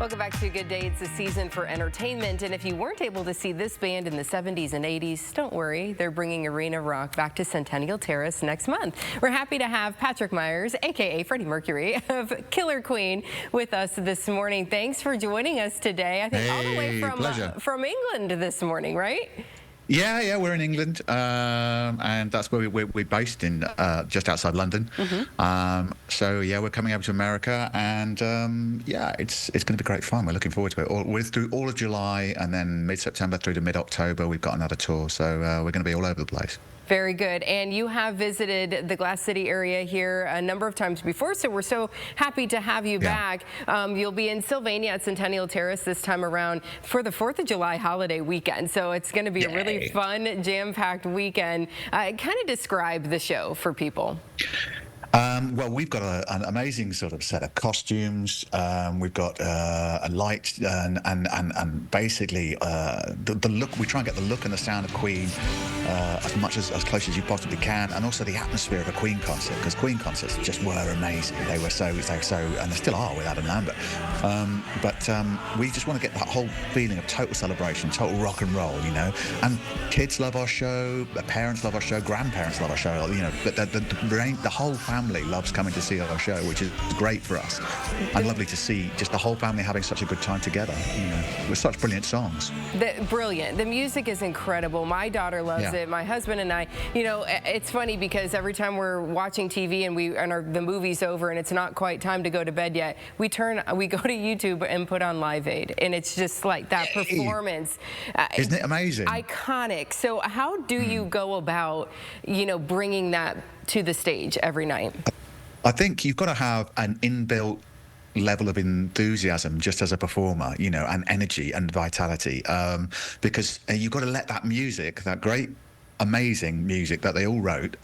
Welcome back to Good Day. It's a season for entertainment, and if you weren't able to see this band in the 70s and 80s, don't worry. They're bringing arena rock back to Centennial Terrace next month. We're happy to have Patrick Myers, a.k.a. Freddie Mercury of Killer Queen, with us this morning. Thanks for joining us today. I think all the way from England this morning, right? Yeah, we're in England, and that's where we're based in, just outside London. So yeah, we're coming over to America, and yeah, it's going to be great fun. We're looking forward to it. We're through all of July, and then mid-September through to mid-October, we've got another tour. So we're going to be all over the place. Very good. And you have visited the Glass City area here a number of times before, so we're so happy to have you back. You'll be in Sylvania at Centennial Terrace this time around for the 4th of July holiday weekend. So it's going to be a really fun, jam-packed weekend. Kind of describe the show for people. Well, we've got an amazing sort of set of costumes. We've got a light and basically the look. We try and get the look and the sound of Queen as close as you possibly can, and also the atmosphere of a Queen concert, because Queen concerts just were amazing. They were so, and they still are with Adam Lambert. But we just want to get that whole feeling of total celebration, total rock and roll, you know. And kids love our show, parents love our show, grandparents love our show. You know, but the whole family loves coming to see our show, which is great for us, and lovely to see just the whole family having such a good time together, you know, with such brilliant songs. Brilliant. The music is incredible. My daughter loves it. My husband and I, you know, it's funny because every time we're watching TV and the movie's over and it's not quite time to go to bed yet, we go to YouTube and put on Live Aid, and it's just like that performance. Isn't it amazing? Iconic. So how do you go about, you know, bringing that to the stage every night? I think you've got to have an inbuilt level of enthusiasm just as a performer, you know, and energy and vitality, because you've got to let that music, that great, amazing music that they all wrote,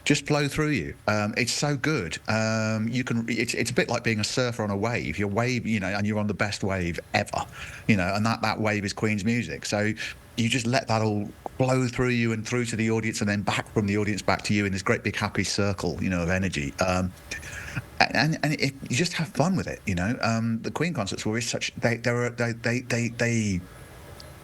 just flow through you. It's so good. It's a bit like being a surfer on a wave. You're wave, you know, and you're on the best wave ever, you know, and that wave is Queen's music. So you just let that all flow through you and through to the audience, and then back from the audience back to you in this great big happy circle, you know, of energy. And you just have fun with it, you know. The Queen concerts were such they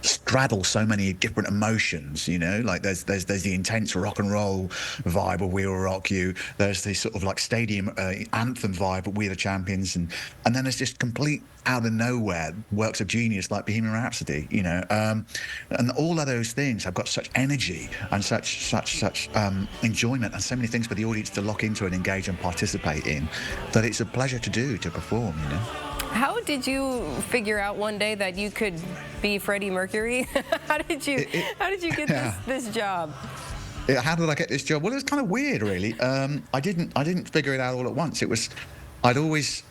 straddle so many different emotions, you know, like there's the intense rock and roll vibe of We Will Rock You, there's the sort of like stadium anthem vibe of We Are the Champions, and then there's just complete out of nowhere works of genius like Bohemian Rhapsody, you know, and all of those things have got such energy and such enjoyment, and so many things for the audience to lock into and engage and participate in, that it's a pleasure to perform, you know. How did you figure out one day that you could be Freddie Mercury? How did you get this job? How did I get this job? Well, it was kind of weird, really. I didn't figure it out all at once. I'd always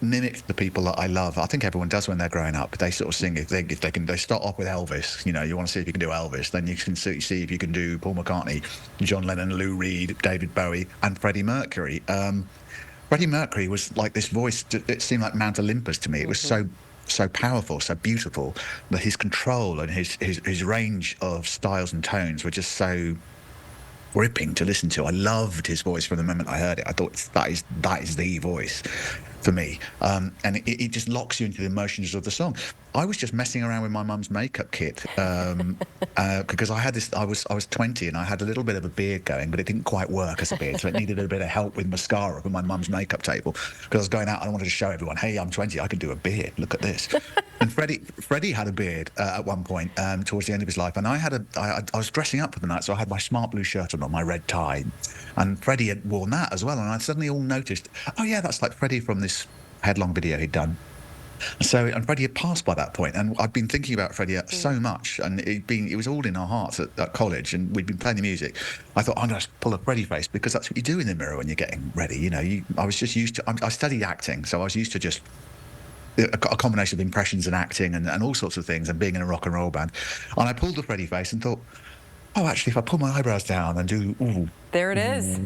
mimicked the people that I love. I think everyone does when they're growing up. They sort of sing if they can. They start off with Elvis. You know, you want to see if you can do Elvis. Then you can see if you can do Paul McCartney, John Lennon, Lou Reed, David Bowie, and Freddie Mercury. Freddie Mercury was like this voice. It seemed like Mount Olympus to me. It was so powerful, so beautiful, that his control and his range of styles and tones were just so gripping to listen to. I loved his voice from the moment I heard it. I thought that is the voice for me, and it just locks you into the emotions of the song. I was just messing around with my mum's makeup kit because I was 20 and I had a little bit of a beard going, but it didn't quite work as a beard, so it needed a bit of help with mascara from my mum's makeup table, because I was going out and I wanted to show everyone, hey, I'm 20, I can do a beard, look at this. And Freddie had a beard at one point towards the end of his life, and I was dressing up for the night, so I had my smart blue shirt on, my red tie, and Freddie had worn that as well, and I suddenly all noticed, oh yeah, that's like Freddie from this headlong video he'd done. And Freddie had passed by that point, and I'd been thinking about Freddie so much, and it was all in our hearts at college, and we'd been playing the music. I thought, I'm going to pull a Freddie face, because that's what you do in the mirror when you're getting ready. You know, I was just used to. I studied acting, so I was used to just a combination of impressions and acting and all sorts of things, and being in a rock and roll band. And I pulled the Freddie face and thought, oh, actually, if I pull my eyebrows down and do there it is.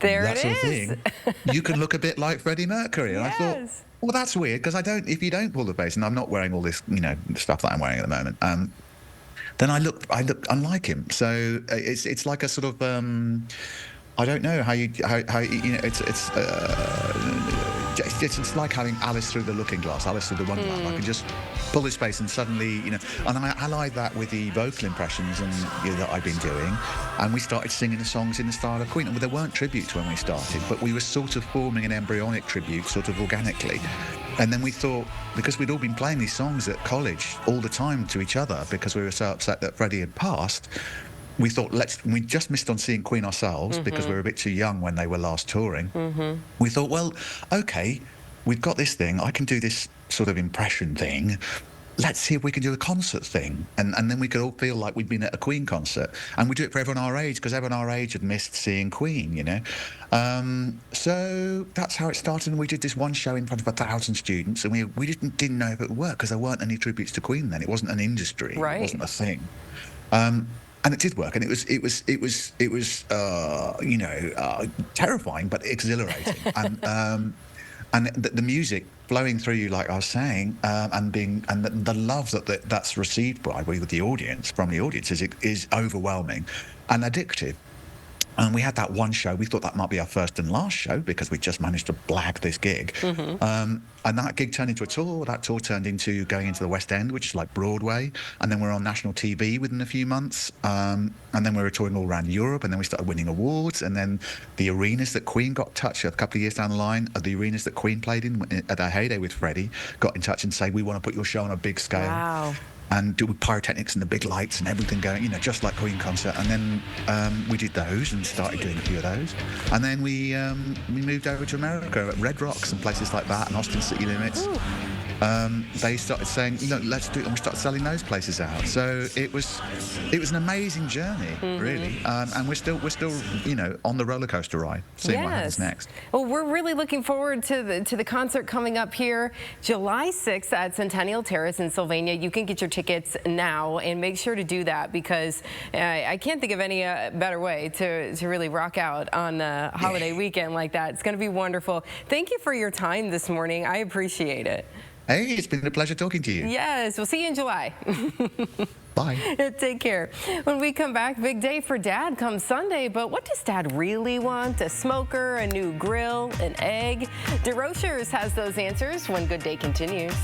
There that it sort is. of thing, you can look a bit like Freddie Mercury. And I thought, well, that's weird, because if you don't pull the face, and I'm not wearing all this, you know, stuff that I'm wearing at the moment, then I look unlike him. So it's like a sort of I don't know how you know, it's it's like having Alice through the looking glass, Alice through the Wonderland. I can just pull this space and suddenly, and I allied that with the vocal impressions and that I've been doing, and we started singing the songs in the style of Queen. And there weren't tributes when we started, but we were sort of forming an embryonic tribute, sort of organically. And then we thought, because we'd all been playing these songs at college all the time to each other because we were so upset that Freddie had passed, we thought, we just missed on seeing Queen ourselves because we were a bit too young when they were last touring. We thought, well, okay, we've got this thing. I can do this sort of impression thing. Let's see if we can do a concert thing. And then we could all feel like we'd been at a Queen concert. And we do it for everyone our age, because everyone our age had missed seeing Queen, So that's how it started. And we did this one show in front of 1,000 students, and we didn't know if it would work, because there weren't any tributes to Queen then. It wasn't an industry. Right. It wasn't a thing. And it did work, and it was terrifying but exhilarating, and the music flowing through you, like I was saying, and the love that's received by the audience from the audience is overwhelming and addictive. And we had that one show. We thought that might be our first and last show because we just managed to blag this gig. And that gig turned into a tour. That tour turned into going into the West End, which is like Broadway. And then we're on national TV within a few months. And then we were touring all around Europe. And then we started winning awards. And then the arenas that Queen got in touch a couple of years down the line, the arenas that Queen played in at their heyday with Freddie, got in touch and say, we want to put your show on a big scale. Wow. And do pyrotechnics and the big lights and everything going, just like Queen concert. And then we did those and started doing a few of those. And then we moved over to America at Red Rocks and places like that, and Austin City Limits. They started saying, let's do it, and we started selling those places out. So it was an amazing journey, really. And we're still on the roller coaster ride, seeing what happens next. Well, we're really looking forward to the concert coming up here July 6th at Centennial Terrace in Sylvania. You can get your tickets now, and make sure to do that, because I can't think of any better way to really rock out on a holiday weekend like that. It's going to be wonderful. Thank you for your time this morning. I appreciate it. Hey, it's been a pleasure talking to you. Yes, we'll see you in July. Bye. Take care. When we come back, big day for Dad comes Sunday, but what does Dad really want? A smoker, a new grill, an egg? DeRochers has those answers when Good Day continues.